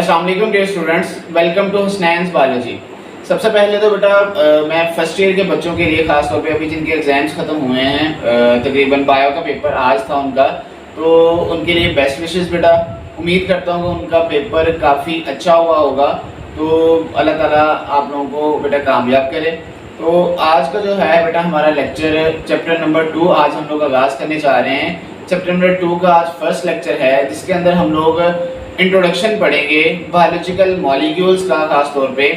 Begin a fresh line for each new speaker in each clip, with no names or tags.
अस्सलाम वालेकुम dear students, welcome to Husnain's biology. सबसे पहले तो बेटा मैं फर्स्ट ईयर के बच्चों के लिए ख़ास तौर पे अभी जिनके एग्ज़ाम्स ख़त्म हुए हैं, तकरीबन बायो का पेपर आज था उनका, तो उनके लिए बेस्ट विशेस बेटा। उम्मीद करता हूँ कि उनका पेपर काफ़ी अच्छा हुआ होगा, तो अल्लाह ताला आप लोगों को बेटा कामयाब करे। तो आज का जो है बेटा हमारा लेक्चर चैप्टर नंबर 2 आज हम लोग आगाज़ करने जा रहे हैं। चैप्टर नंबर 2 का आज फर्स्ट लेक्चर है, जिसके अंदर हम लोग इंट्रोडक्शन पढ़ेंगे बायोलॉजिकल मॉलिक्यूल्स का खास तौर पे।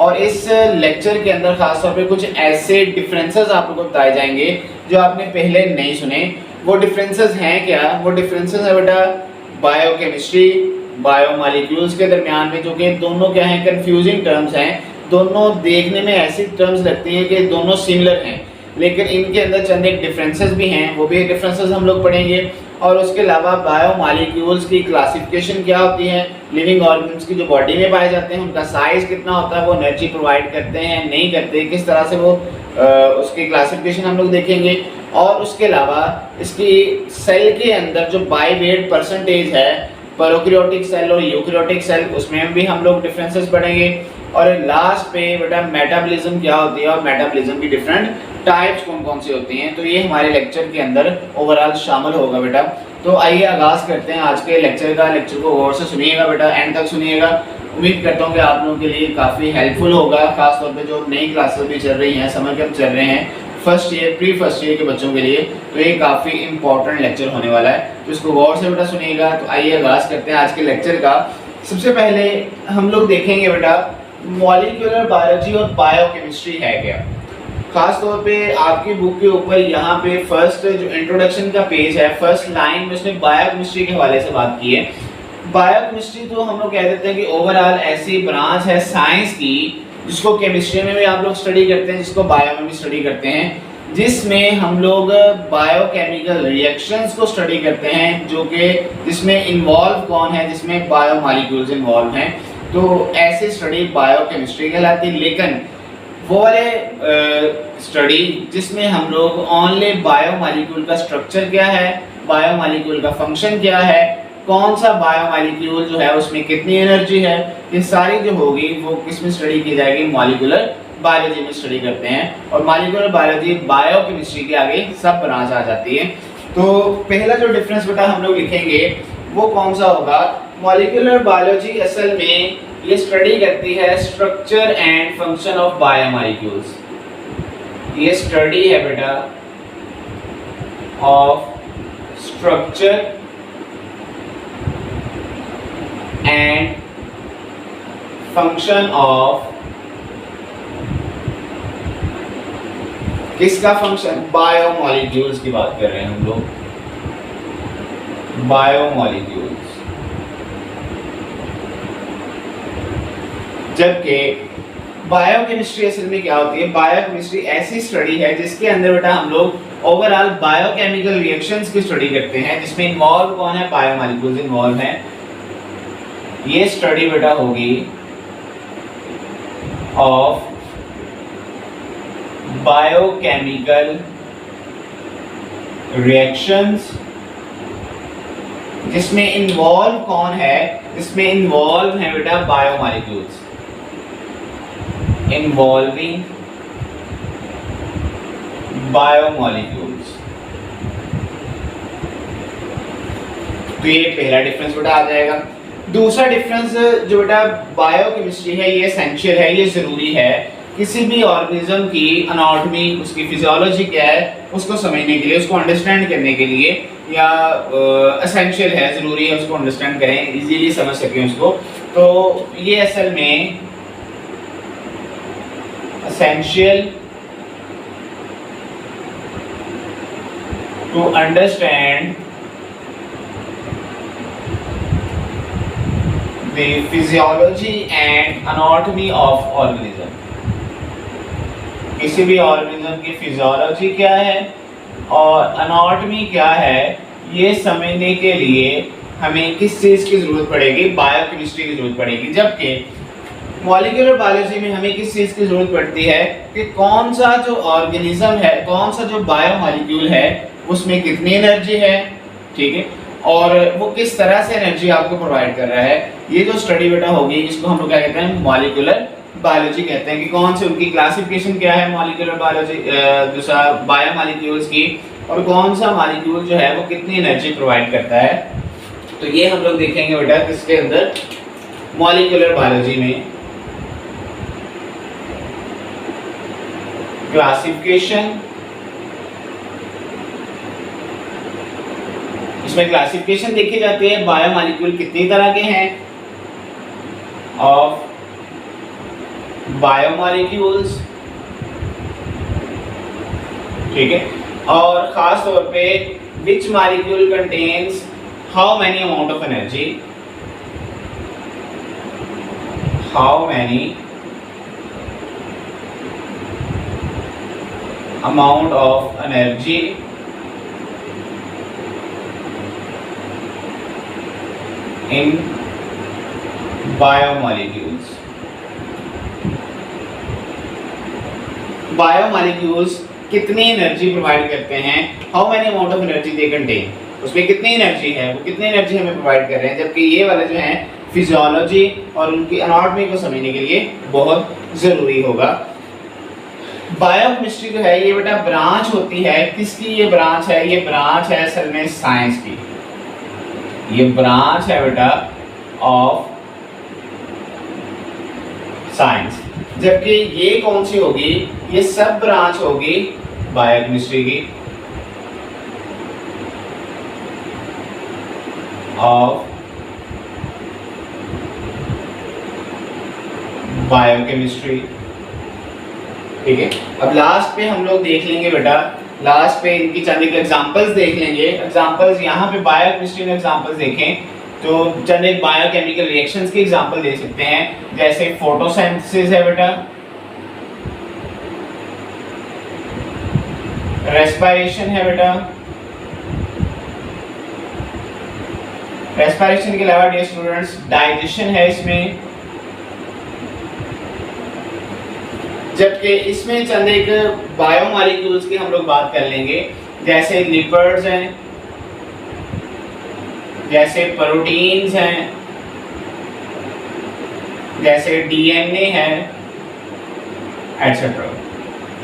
और इस लेक्चर के अंदर खास तौर पे कुछ ऐसे डिफरेंसेस आप लोगों को बताए जाएंगे जो आपने पहले नहीं सुने। वो डिफरेंसेस हैं क्या? वो डिफरेंसेस है बेटा बायोकेमिस्ट्री, बायोमॉलिक्यूल्स के दरमियान में, जो कि दोनों क्या हैं, कंफ्यूजिंग टर्म्स हैं। दोनों देखने में ऐसी टर्म्स लगती हैं कि दोनों सिमिलर हैं, लेकिन इनके अंदर चंद एक डिफरेंसेस भी हैं, वो भी डिफरेंसेस हम लोग पढ़ेंगे। और उसके अलावा बायोमॉलिक्यूल्स की क्लासिफिकेशन क्या होती है, लिविंग ऑर्गन्स की जो बॉडी में पाए जाते हैं उनका साइज कितना होता है, वो एनर्जी प्रोवाइड करते हैं नहीं करते, किस तरह से वो उसकी क्लासिफिकेशन हम लोग देखेंगे। और उसके अलावा इसकी सेल के अंदर जो बाई वेट परसेंटेज है, प्रोकैरियोटिक सेल और यूकैरियोटिक सेल, उसमें भी हम लोग डिफरेंसेस पढ़ेंगे। और लास्ट पे बेटा मेटाबॉलिज्म क्या होती है और मेटाबॉलिज्म की डिफरेंट टाइप्स कौन कौन सी होती हैं, तो ये हमारे लेक्चर के अंदर ओवरऑल शामिल होगा बेटा। तो आइए आगाज़ करते हैं आज के लेक्चर का। लेक्चर को गौर से सुनिएगा बेटा, एंड तक सुनिएगा। उम्मीद करता हूँ कि आप लोगों के लिए काफ़ी हेल्पफुल होगा, खासतौर पे जो नई क्लासेस भी चल रही हैं, समर कैंप चल रहे हैं first year pre first year के बच्चों के लिए, तो ये काफ़ी इंपॉर्टेंट लेक्चर होने वाला है, तो इसको गौर से बेटा सुनिएगा। तो आइए आगाज़ करते हैं आज के लेक्चर का। सबसे पहले हम लोग देखेंगे बेटा मॉलिक्यूलर बायोलॉजी और बायोकेमिस्ट्री है क्या। खास तौर पे आपकी बुक के ऊपर यहाँ पे फर्स्ट जो इंट्रोडक्शन का पेज है, फर्स्ट लाइन में उसने बायोकेमिस्ट्री के हवाले से बात की है। बायोकेमिस्ट्री तो हम लोग कह देते हैं कि ओवरऑल ऐसी ब्रांच है साइंस की जिसको केमिस्ट्री में भी आप लोग स्टडी करते हैं, जिसको बायो में भी स्टडी करते हैं, जिसमें हम लोग बायोकेमिकल रिएक्शंस को स्टडी करते हैं, जो कि जिसमें इन्वॉल्व कौन है, जिसमें बायोमॉलिक्यूल्स इन्वॉल्व हैं। तो ऐसी स्टडी बायोकेमिस्ट्री कहलाती है। लेकिन वो वाले स्टडी जिसमें हम लोग ओनली बायोमॉलिक्यूल का स्ट्रक्चर क्या है, बायोमॉलिक्यूल का फंक्शन क्या है, कौन सा बायोमॉलिक्यूल जो है उसमें कितनी एनर्जी है, ये सारी जो होगी वो किस में स्टडी की जाएगी, मॉलिक्यूलर बायोलॉजी में स्टडी करते हैं। और मॉलिक्यूलर बायोलॉजी बायोकेमिस्ट्री के आगे सब ब्रांच आ जाती है। तो पहला जो डिफरेंस बेटा हम लोग लिखेंगे वो कौन सा होगा, मॉलिक्यूलर बायोलॉजी असल में ये स्टडी करती है structure and function of biomolecules. ये स्टडी है बेटा of structure and function of, किसका फंक्शन, बायोमॉलिक्यूल्स की बात कर रहे हैं हम लोग, बायोमॉलिक्यूल्स। जबकि बायोकेमिस्ट्री असल में क्या होती है, बायोकेमिस्ट्री ऐसी स्टडी है जिसके अंदर बेटा हम लोग ओवरऑल बायोकेमिकल रिएक्शंस की स्टडी करते हैं, जिसमें इन्वॉल्व कौन है, बायोमॉलिक्यूल्स इन्वॉल्व हैं। ये स्टडी बेटा होगी ऑफ बायोकेमिकल रिएक्शंस, जिसमें इन्वॉल्व कौन है, जिसमें इन्वॉल्व है बेटा बायोमॉलिक्यूल्स, इन्वॉल्विंग बायोमॉलिक्यूल्स। तो ये पहला डिफरेंस बेटा आ जाएगा। दूसरा डिफरेंस जो बेटा बायोकेमिस्ट्री है, ये एसेंशियल है, ये जरूरी है किसी भी ऑर्गेनिज्म की एनाटॉमी, उसकी फिजियोलॉजी क्या है उसको समझने के लिए, उसको अंडरस्टैंड करने के लिए, या एसेंशियल है, ज़रूरी है उसको अंडरस्टैंड करें, इजीली समझ सकें उसको। तो ये असल में essential to understand the physiology and anatomy of organism. किसी भी ऑर्गेनिज्म की फिजियोलॉजी क्या है और एनाटॉमी क्या है, ये समझने के लिए हमें किस चीज़ की ज़रूरत पड़ेगी, बायोकेमिस्ट्री की ज़रूरत पड़ेगी। जबकि मॉलिक्यूलर बायोलॉजी में हमें किस चीज़ की ज़रूरत पड़ती है कि कौन सा जो ऑर्गेनिज्म है, कौन सा जो बायोमॉलिक्यूल है उसमें कितनी एनर्जी है, ठीक है, और वो किस तरह से एनर्जी आपको प्रोवाइड कर रहा है। ये जो स्टडी बेटा होगी इसको हम लोग क्या कहते हैं, मॉलिक्यूलर बायोलॉजी कहते हैं। कि कौन से उनकी क्लासिफिकेशन क्या है मॉलिक्यूलर बायोलॉजी, दूसरा बायोमॉलिक्यूल्स की, और कौन सा मॉलिक्यूल जो है वो कितनी एनर्जी प्रोवाइड करता है। तो ये हम लोग देखेंगे बेटा किसके अंदर, मॉलिक्यूलर बायोलॉजी में। क्लासिफिकेशन, इसमें क्लासिफिकेशन देखी जाती है बायोमॉलिक्यूल कितनी तरह के हैं, ऑफ बायोमॉलिक्यूल्स, ठीक है। और खास तौर पे which molecule contains how many amount of energy, how many amount of energy in biomolecules. Biomolecules कितनी एनर्जी प्रोवाइड करते हैं, how many amount of energy they contain, उसमें कितनी एनर्जी है, वो कितनी एनर्जी हमें प्रोवाइड कर रहे हैं। जबकि ये वाले जो हैं फिजियोलॉजी और उनकी एनाटॉमी को समझने के लिए बहुत ज़रूरी होगा। बायोकेमिस्ट्री जो है ये बेटा ब्रांच होती है, किसकी ये ब्रांच है, ये ब्रांच है असल में साइंस की, ये ब्रांच है बेटा ऑफ साइंस। जबकि ये कौन सी होगी, ये सब ब्रांच होगी बायोकेमिस्ट्री की, ऑफ बायोकेमिस्ट्री, ठीक है। अब लास्ट पे हम लोग देख लेंगे बेटा, लास्ट पे इनकी चंद एक एग्जांपल्स देख लेंगे। एग्जांपल्स यहाँ पे बायोकेमिस्ट्री में एग्जांपल्स देखें तो चंद एक बायोकेमिकल रिएक्शंस की एग्जांपल दे सकते हैं। जैसे फोटोसिंथेसिस है बेटा, रेस्पिरेशन है बेटा, रेस्पिरेशन के अलावा डियर स्टूडेंट्स डाइजेशन है इसमें। जबकि इसमें चंद एक बायोमॉलिक्यूल्स की हम लोग बात कर लेंगे, जैसे लिपिड्स हैं, जैसे प्रोटीन्स हैं, जैसे डीएनए है, एटसेट्रा।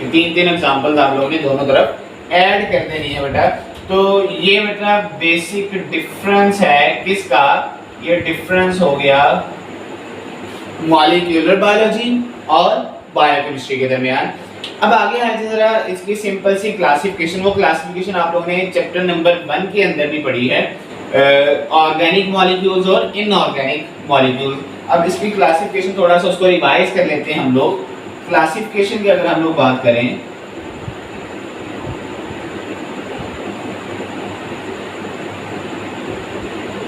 ये तीन एग्जांपल्स आप लोगों ने दोनों तरफ ऐड कर देनी है बेटा। तो ये बेटा बेसिक डिफरेंस है किसका, ये डिफरेंस हो गया मॉलिक्यूलर बायोलॉजी और बायोकेमिस्ट्री के दरमियान। अब आगे आए जरा इसकी सिंपल सी क्लासिफिकेशन, वो क्लासिफिकेशन आप लोगों ने चैप्टर नंबर 1 के अंदर भी पढ़ी है, ऑर्गेनिक मॉलिक्यूल्स और इनऑर्गेनिक मॉलिक्यूल्स। अब इसकी क्लासिफिकेशन थोड़ा सा उसको रिवाइज कर लेते हैं हम लोग। क्लासिफिकेशन की अगर हम लोग बात करें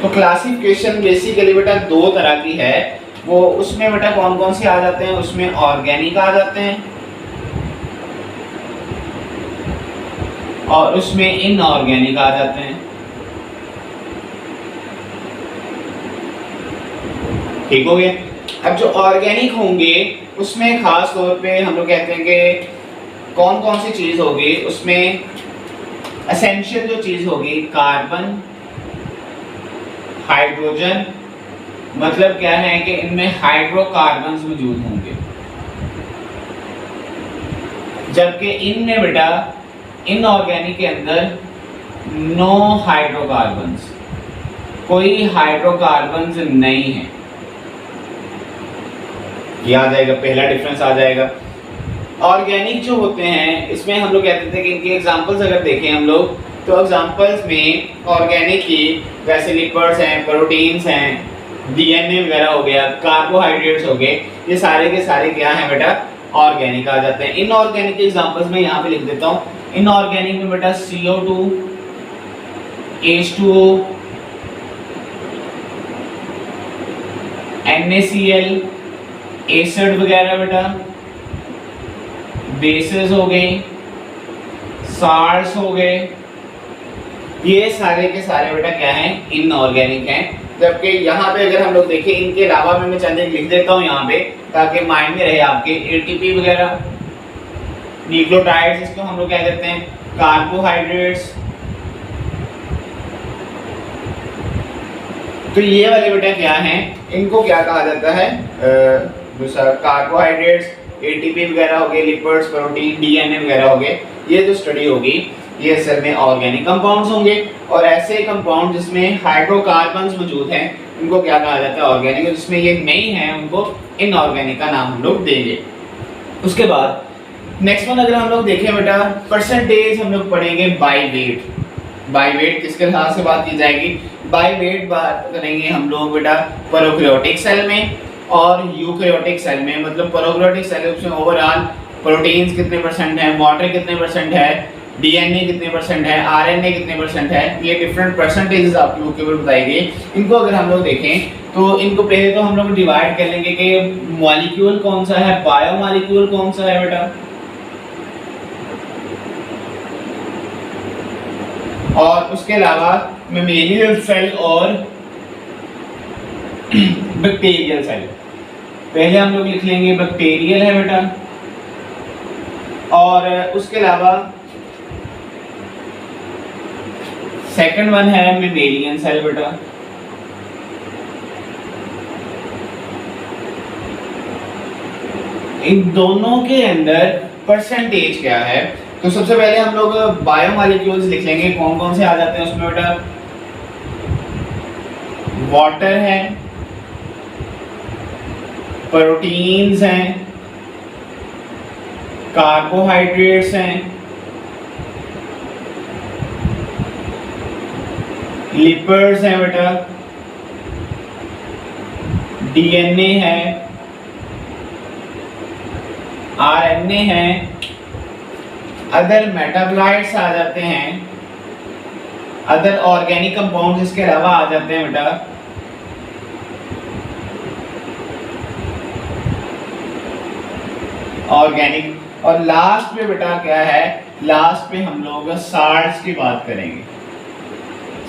तो क्लासिफिकेशन बेसिकली बेटा दो तरह की है। वो उसमें बेटा कौन कौन से आ जाते हैं, उसमें ऑर्गेनिक आ जाते हैं और उसमें इनऑर्गेनिक आ जाते हैं, ठीक हो गया। अब जो ऑर्गेनिक होंगे उसमें खास तौर पे हम लोग कहते हैं कि कौन कौन सी चीज होगी, उसमें एसेंशियल जो चीज होगी कार्बन, हाइड्रोजन, मतलब क्या है कि इनमें हाइड्रोकार्बन्स मौजूद होंगे। जबकि इनमें बेटा इनऑर्गेनिक के अंदर नो हाइड्रोकार्बन्स, कोई हाइड्रोकार्बन्स नहीं है। ये आ जाएगा, पहला डिफरेंस आ जाएगा। ऑर्गेनिक जो होते हैं इसमें हम लोग कहते थे कि इनके एग्जांपल्स अगर देखें हम लोग तो एग्जांपल्स में ऑर्गेनिक की जैसे लिपिड्स हैं, प्रोटीन्स हैं, डीएनए वगैरह हो गया, कार्बोहाइड्रेट्स हो गए, ये सारे के सारे क्या हैं बेटा ऑर्गेनिक आ जाते हैं। इनऑर्गेनिक के एग्जांपल्स में यहाँ पे लिख देता हूँ। इनऑर्गेनिक में बेटा CO2, H2O, NaCl, एसिड वगैरह बेटा, बेसेस हो गए, साल्ट्स हो गए, ये सारे के सारे बेटा क्या हैं इनऑर्गेनिक हैं। जबकि यहाँ पे अगर हम लोग देखें इनके अलावा मैं चंद एक लिख देता हूँ यहाँ पे ताकि माइंड में रहे आपके, ATP वगैरह, न्यूक्लियोटाइड्स इसको हम लोग कह देते हैं, कार्बोहाइड्रेट्स, तो ये वाले बेटा क्या हैं, इनको क्या कहा जाता है, दूसरा कार्बोहाइड्रेट्स, एटीपी वगैरह हो गए, लिपिड्स, प्रोटीन, डीएनए वगैरह हो गए। ये जो स्टडी होगी ये असल में ऑर्गेनिक कंपाउंड्स होंगे, और ऐसे कंपाउंड जिसमें हाइड्रोकार्बन्स मौजूद हैं उनको क्या कहा जाता है, ऑर्गेनिक। जिसमें ये नहीं है उनको इनऑर्गेनिक का नाम हम लोग देंगे। उसके बाद नेक्स्ट वन अगर हम लोग देखें बेटा, परसेंटेज हम लोग पढ़ेंगे बाय वेट। बाय वेट किसके लिहाज से बात की जाएगी, बाय वेट बात करेंगे हम लोग बेटा प्रोकैरियोटिक सेल में और यूकैरियोटिक सेल में। मतलब प्रोकैरियोटिक सेल में ओवरऑल प्रोटीन्स कितने परसेंट है, वाटर कितने परसेंट है, डीएनए कितने परसेंट है, आरएनए कितने परसेंट है, ये डिफरेंट परसेंटेजेस आपकी बुक के ऊपर बताई गई। इनको अगर हम लोग देखें तो इनको पहले तो हम लोग डिवाइड कर लेंगे कि मॉलिक्यूल कौन सा है, बायो मॉलिक्यूल कौन सा है बेटा, और उसके अलावा मेमेलियल सेल और बैक्टीरियल सेल। पहले हम लोग लिख लेंगे बैक्टीरियल है बेटा, और उसके अलावा सेकंड वन है मेमेलियन सेल बेटा। इन दोनों के अंदर परसेंटेज क्या है, तो सबसे पहले हम लोग बायोमॉलिक्यूल्स लिख लेंगे, कौन कौन से आ जाते हैं उसमें बेटा, वाटर है, प्रोटीन्स हैं, कार्बोहाइड्रेट्स हैं, लिपिड्स हैं बेटा, डीएनए है, आरएनए है, अदर मेटाबोलाइट्स आ जाते हैं, अदर ऑर्गेनिक कंपाउंड्स इसके अलावा आ जाते हैं बेटा, ऑर्गेनिक। और लास्ट में बेटा क्या है, लास्ट में हम लोग साल्ट्स की बात करेंगे।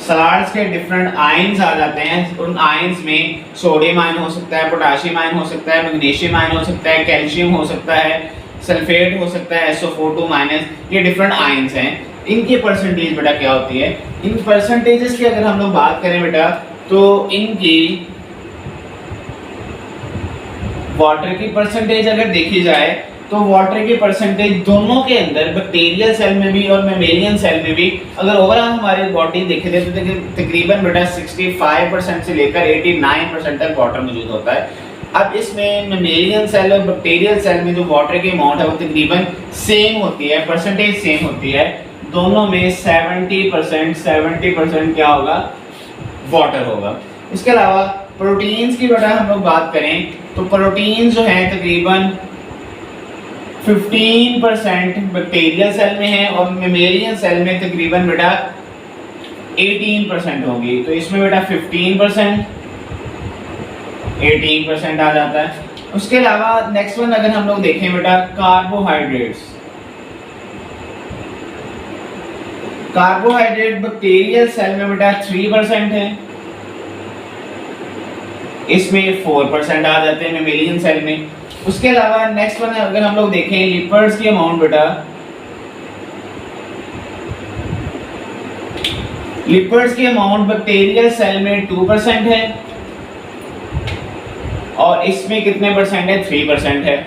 साल्ट्स के डिफरेंट आयंस आ जाते हैं, उन आयंस में सोडियम आयन हो सकता है, पोटेशियम आयन हो सकता है, मैग्नीशियम आयन हो सकता है, कैल्शियम हो सकता है, सल्फेट हो सकता है, SO4 माइनस, ये डिफरेंट आयंस हैं। इनकी परसेंटेज बेटा क्या होती है, इन परसेंटेजेस की अगर हम लोग बात करें बेटा तो इनकी वाटर की परसेंटेज अगर देखी जाए तो वाटर की परसेंटेज दोनों के अंदर बैक्टीरियल सेल में भी और मेमेलियन सेल में भी अगर ओवरऑल हमारी बॉडी देखे तो तकरीबन बेटा 65% से लेकर 89% तक वाटर मौजूद होता है। अब इसमें मेमेलियन सेल और बैक्टीरियल सेल में जो वाटर की अमाउंट है वो तकरीबन सेम होती है, परसेंटेज सेम होती है। दोनों में 70% क्या होगा, वाटर होगा। इसके अलावा प्रोटीन्स की बेटा हम लोग बात करें तो प्रोटीन जो है तकरीबन 15% बैक्टीरियल सेल में है और मेमेलियन सेल में तकरीबन बेटा 18% होगी। तो इसमें बेटा 15% 18% आ जाता है। उसके अलावा नेक्स्ट वन अगर हम लोग देखें बेटा कार्बोहाइड्रेट्स, कार्बोहाइड्रेट बैक्टीरियल सेल में बेटा 3% है, इसमें 4% आ जाते हैं मेमेलियन सेल में। उसके अलावा नेक्स्ट वन अगर हम लोग देखें लिपिड्स की अमाउंट बेटा, लिपिड्स की अमाउंट बैक्टीरियल सेल में 2% है और इसमें कितने परसेंट है, 3% है।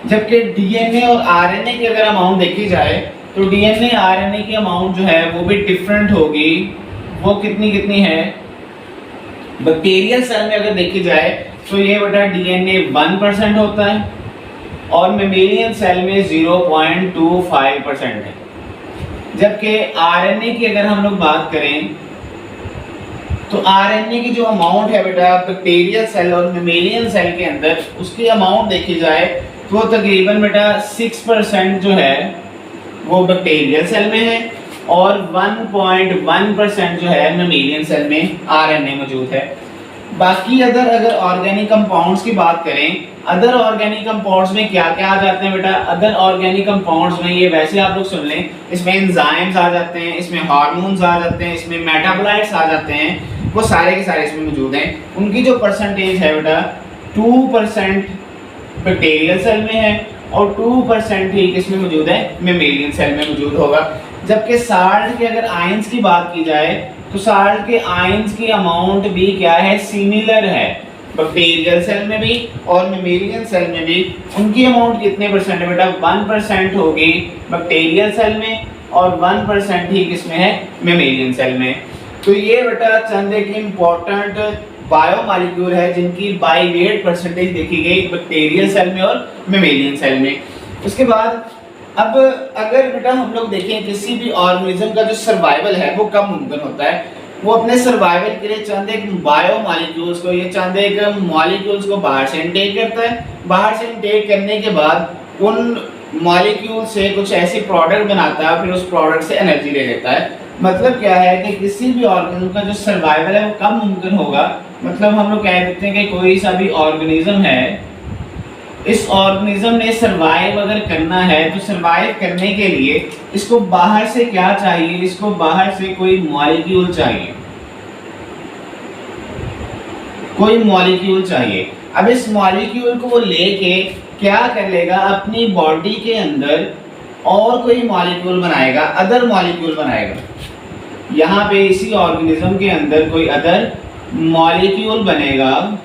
जबकि डीएनए और आरएनए की अगर अमाउंट देखी जाए तो डीएनए आरएनए की अमाउंट जो है वो भी डिफरेंट होगी। वो कितनी है, बैक्टीरियल सेल में अगर देखी जाए तो ये बेटा डीएनए 1% होता है और मेमेलियन सेल में 0.25% है। जबकि आरएनए की अगर हम लोग बात करें तो आरएनए की जो अमाउंट है बेटा बैक्टीरियल सेल और मेमेलियन सेल के अंदर, उसकी अमाउंट देखी जाए तो तकरीबन बेटा 6% जो है वो बैक्टीरियल सेल में है और 1.1% जो है मेमेलियन सेल में आरएनए मौजूद है। बाकी अगर ऑर्गेनिक कंपाउंड्स की बात करें, अदर ऑर्गेनिक कंपाउंड्स में क्या क्या आ जाते हैं बेटा, अदर ऑर्गेनिक कंपाउंड्स में ये वैसे आप लोग सुन लें, इसमें एंजाइम्स आ जाते हैं, इसमें हार्मोन्स आ जाते हैं, इसमें मेटाबोलाइट्स आ जाते हैं, वो सारे के सारे इसमें मौजूद हैं। उनकी जो परसेंटेज है बेटा 2% बैक्टीरियल सेल में है और 2% ही किसमें मौजूद है, मेमेलियन सेल में मौजूद होगा। जबकि साल्ट के अगर आयंस की बात की जाए तो साल्ट के आयंस की अमाउंट भी क्या है, सिमिलर है। बैक्टीरियल सेल में भी और मेमेलियन सेल में भी उनकी अमाउंट कितने परसेंट है बेटा, 1% होगी बैक्टीरियल सेल में और 1% ही किसमें है, मेमेलियन सेल में। तो ये बेटा चंद एक इम्पोर्टेंट बायोमॉलिक्यूल है जिनकी बाई वेट परसेंटेज देखी गई बैक्टीरियल सेल में और मेमेलियन सेल में। उसके बाद अब अगर बेटा हम लोग देखें किसी भी ऑर्गेनिज्म का जो सर्वाइवल है वो कब मुमकिन होता है, वो अपने सर्वाइवल के लिए चंद एक बायोमॉलिक्यूल्स को, ये चंद एक मॉलिक्यूल्स को बाहर से इनटेक करता है। बाहर से इनटेक करने के बाद उन मॉलिक्यूल से कुछ ऐसी प्रोडक्ट बनाता है, फिर उस प्रोडक्ट से एनर्जी ले लेता है। मतलब क्या है कि किसी भी ऑर्गेनिज्म का जो सर्वाइवल है वो कब मुमकिन होगा, मतलब हम लोग कह देते हैं कि कोई सा भी ऑर्गेनिज्म है, इस ऑर्गेनिज्म ने सरवाइव अगर करना है तो सरवाइव करने के लिए इसको बाहर से क्या चाहिए, इसको बाहर से कोई मॉलिक्यूल चाहिए, कोई मॉलिक्यूल चाहिए। अब इस मॉलिक्यूल को वो लेके क्या कर लेगा, अपनी बॉडी के अंदर और कोई मॉलिक्यूल बनाएगा, अदर मॉलिक्यूल बनाएगा। यहाँ पे इसी ऑर्गेनिज्म के अंदर कोई अदर मॉलिक्यूल बनेगा।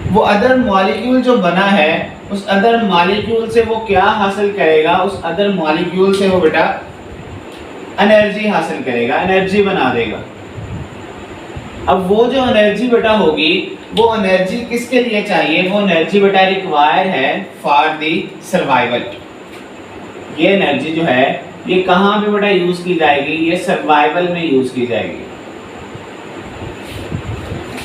वो अदर मॉलिक्यूल जो बना है उस अदर मॉलिक्यूल से वो क्या हासिल करेगा, उस अदर मॉलिक्यूल से वो बेटा एनर्जी हासिल करेगा, एनर्जी बना देगा। अब वो जो एनर्जी बेटा होगी वो एनर्जी किसके लिए चाहिए, वो एनर्जी बेटा रिक्वायर है फॉर दी सर्वाइवल। ये एनर्जी जो है ये कहाँ पे बेटा यूज की जाएगी, ये सर्वाइवल में यूज की जाएगी।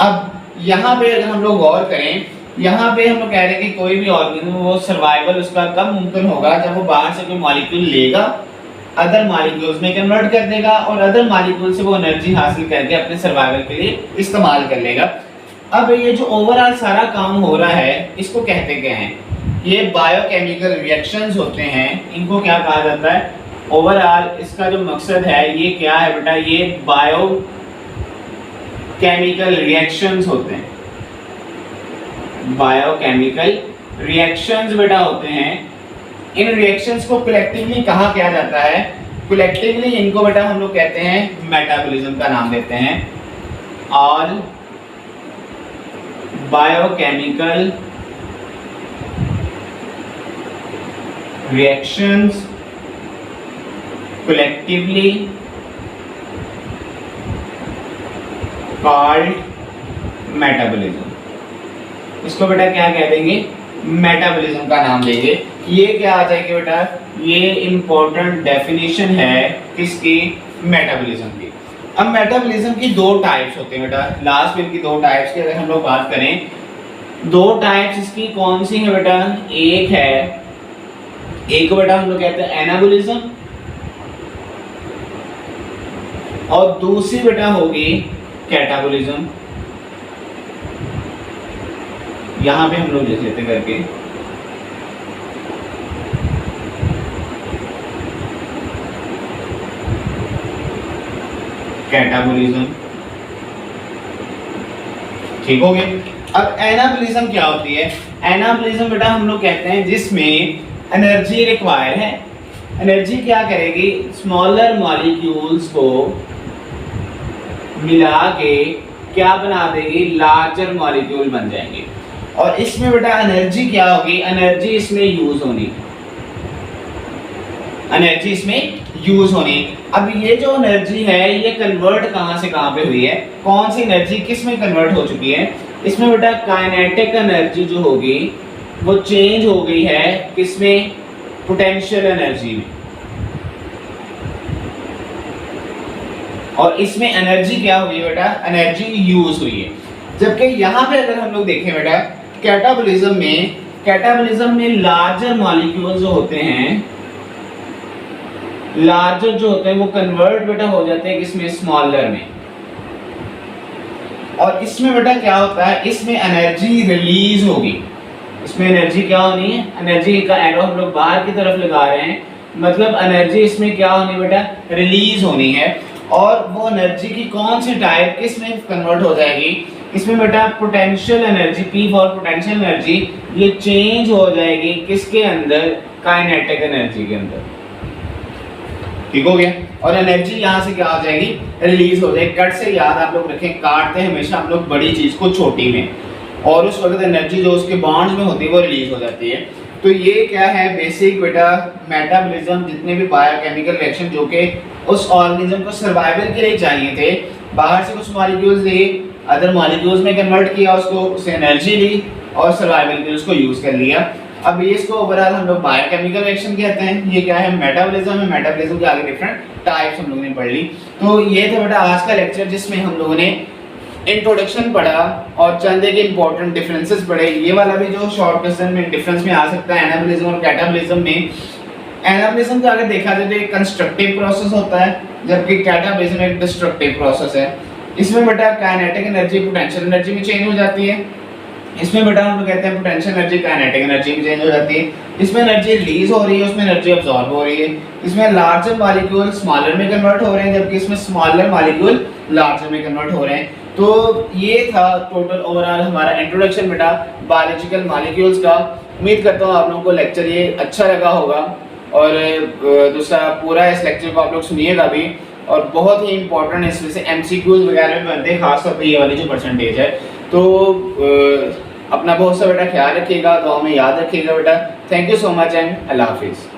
अब यहाँ पे अगर हम लोग गौर करें, यहाँ पे हम लोग कह रहे हैं कि कोई भी ऑर्गेनिज्म वो सर्वाइवल उसका कब मुमकिन होगा, जब वो बाहर से कोई मॉलिक्यूल लेगा, अदर मॉलिक्यूल्स में कन्वर्ट कर देगा और अदर मॉलिक्यूल से वो एनर्जी हासिल करके अपने सर्वाइवल के लिए इस्तेमाल कर लेगा। अब ये जो ओवरऑल सारा काम हो रहा है इसको कहते क्या हैं, ये बायोकेमिकल रिएक्शंस होते हैं। इनको क्या कहा जाता है, ओवरऑल इसका जो मकसद है ये क्या है बेटा, ये बायो केमिकल रिएक्शंस होते हैं। बायोकेमिकल रिएक्शंस बेटा होते हैं। इन रिएक्शंस को कलेक्टिवली कहा किया जाता है, कलेक्टिवली इनको बेटा हम लोग कहते हैं मेटाबॉलिज्म का नाम देते हैं। All biochemical reactions collectively called metabolism। इसको बेटा क्या कह देंगे, मेटाबॉलिज्म का नाम देंगे। ये क्या आ जाएगी बेटा, ये इंपॉर्टेंट डेफिनेशन है किसकी, मेटाबॉलिज्म की। अब मेटाबॉलिज्म की दो टाइप्स होते हैं बेटा, लास्ट में इनकी दो टाइप्स की अगर हम लोग बात करें, दो टाइप्स इसकी कौन सी है बेटा, एक है, एक बेटा हम लोग कहते हैं एनाबॉलिज्म और दूसरी बेटा होगी कैटाबॉलिज्म। यहां पे हम लोग लिख लेते करके, कैटाबॉलिज्म, ठीक हो गए। अब एनाबॉलिज्म क्या होती है, एनाबॉलिज्म बेटा हम लोग कहते हैं जिसमें एनर्जी रिक्वायर है। एनर्जी क्या करेगी, स्मॉलर मॉलिक्यूल्स को मिला के क्या बना देगी, लार्जर मॉलिक्यूल बन जाएंगे। और इसमें बेटा एनर्जी क्या होगी, एनर्जी इसमें यूज होनी, एनर्जी इसमें यूज होनी। अब ये जो एनर्जी है ये कन्वर्ट कहाँ से कहाँ पे हुई है, कौन सी एनर्जी किस में कन्वर्ट हो चुकी है, इसमें बेटा काइनेटिक एनर्जी जो होगी वो चेंज हो गई है किसमें, पोटेंशियल एनर्जी में। और इसमें एनर्जी क्या हुई है बेटा, एनर्जी यूज हुई है। जबकि यहाँ पे अगर हम लोग देखें बेटा कैटाबॉलिज्म में लार्जर मॉलिक्यूल जो होते हैं, लार्जर जो होते हैं वो कन्वर्ट बेटा हो जाते हैं किसमें, स्मॉलर में। और इसमें बेटा क्या होता है, इसमें एनर्जी रिलीज होगी। इसमें एनर्जी क्या होनी है, एनर्जी का एरो हम लोग बाहर की तरफ लगा रहे हैं, मतलब एनर्जी इसमें क्या होनी बेटा, रिलीज होनी है। और वो एनर्जी की कौन सी टाइप किस में कन्वर्ट हो जाएगी, इसमें बेटा potential energy, P for potential energy, ये चेंज हो जाएगी किसके अंदर, काइनेटिक एनर्जी के अंदर। ठीक हो गया। और एनर्जी यहाँ से क्या हो जाएगी, रिलीज हो जाएगी। कट से याद आप लोग रखें, काटते हैं हमेशा हम लोग बड़ी चीज को छोटी में, और उस वक्त एनर्जी जो उसके बॉन्ड्स में होती है वो रिलीज हो जाती है। तो ये क्या है बेसिक बेटा मेटाबॉलिज्म, जितने भी बायोकेमिकल रिएक्शन जो कि उस ऑर्गेनिज्म को सर्वाइवल के लिए चाहिए थे, बाहर से कुछ मॉलिक्यूल्स लिए, अदर मॉलिक्यूल्स में कन्वर्ट किया, उसको उससे एनर्जी ली और सर्वाइवल के लिए उसको यूज कर लिया। अब ये इसको ओवरऑल हम लोग बायोकेमिकल रिएक्शन कहते हैं। ये क्या है, मेटाबॉलिज्म है। मेटाबॉलिज्म के आगे डिफरेंट टाइप्स हम लोगों ने पढ़ ली। तो ये था बेटा आज का लेक्चर, जिसमें हम लोगों ने इंट्रोडक्शन पढ़ा और चंद एक इंपॉर्टेंट डिफरेंसेस पढ़े। ये वाला भी जो शॉर्ट क्वेश्चन में डिफरेंस में आ सकता है एनाबॉलिज्म और कैटाबॉलिज्म में। एनाबॉलिज्म का अगर देखा जाए तो एक कंस्ट्रक्टिव प्रोसेस होता है, जबकि कैटाबॉलिज्म एक डिस्ट्रक्टिव प्रोसेस है। इसमें बेटा काइनेटिक एनर्जी पोटेंशियल एनर्जी में चेंज हो जाती है। इसमें बेटा हम लोग कहते हैं पोटेंशियल एनर्जी काइनेटिक एनर्जी में चेंज हो जाती है। इसमें एनर्जी रिलीज हो रही है, उसमें एनर्जी अब्सॉर्ब हो रही है। इसमें लार्जर मॉलिक्यूल स्मॉलर में कन्वर्ट हो रहे हैं, जबकि इसमें स्मॉलर मॉलिक्यूल लार्जर में कन्वर्ट हो रहे हैं। तो ये था टोटल ओवरऑल हमारा इंट्रोडक्शन बेटा बायोलॉजिकल मॉलिक्यूल्स का। उम्मीद करता हूँ आप लोगों को लेक्चर ये अच्छा लगा होगा, और दूसरा पूरा इस लेक्चर को आप लोग सुनिएगा भी, और बहुत ही इंपॉर्टेंट है, इसमें से एमसीक्यूज वगैरह भी बनते हैं, खासतौर पर ये वाली जो परसेंटेज है। तो अपना बहुत सा बेटा ख्याल रखिएगा, दुआ में याद रखिएगा बेटा। Thank you so much and अल्लाह हाफिज़।